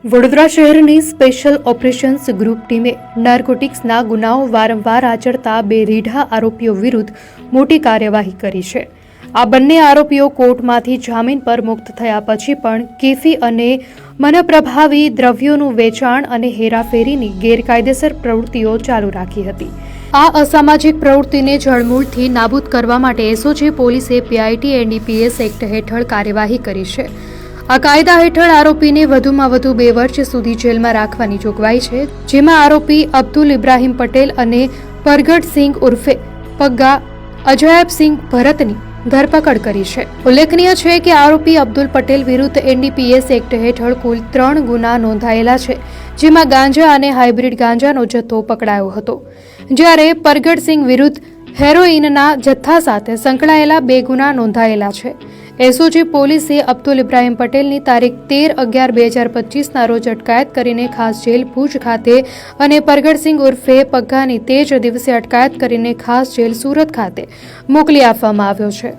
વડોદરા શહેરની special operations group ટીમે નાર્કોટિક્સના ગુનાઓ વારંવાર આચરતા બે રીઢા આરોપીઓ વિરુદ્ધ મોટી કાર્યવાહી કરી છે. આ બંને આરોપીઓ કોર્ટમાંથી જામીન પર મુક્ત થયા પછી પણ કેફી અને મનપ્રભાવી દ્રવ્યોનું વેચાણ અને હેરાફેરીની ગેરકાયદેસર પ્રવૃત્તિઓ ચાલુ રાખી હતી. આ અસામાજિક પ્રવૃત્તિને જળમૂળથી નાબૂદ કરવા માટે એસઓજી પોલીસે પીઆઈટી એનડીપીએસ એક્ટ હેઠળ કાર્યવાહી કરી છે. આ કાયદા હેઠળ આરોપીને વધુમાં વધુ 2 વર્ષ સુધી જેલમાં રાખવાની જોગવાઈ છે, જેમાં આરોપી અબ્દુલ ઇબ્રાહીમ પટેલ અને પરગટસિંઘ ઉર્ફે પગ્ગા અજાયબસિંઘ ભરતની ધરપકડ કરી છે. ઉલ્લેખનીય છે કે આરોપી અબ્દુલ પટેલ વિરુદ્ધ એનડીપીએસ એક્ટ હેઠળ કુલ 3 ગુના નોંધાયેલા છે, જેમાં ગાંજા અને હાઇબ્રિડ ગાંજાનો જથ્થો પકડાયો હતો, જ્યારે પરગટસિંઘ વિરુદ્ધ હેરોઇનના જથ્થા સાથે સંકળાયેલા 2 ગુના નોંધાયેલા છે. એસઓજી પોલીસે અબ્દુલ ઇબ્રાહીમ પટેલની તારીખ 13/11/2025ના રોજ અટકાયત કરીને ખાસ જેલ ભુજ ખાતે અને પરગટસિંઘ ઉર્ફે પગ્ગાની તે જ દિવસે અટકાયત કરીને ખાસ જેલ સુરત ખાતે મોકલી આપવામાં આવ્યો છે.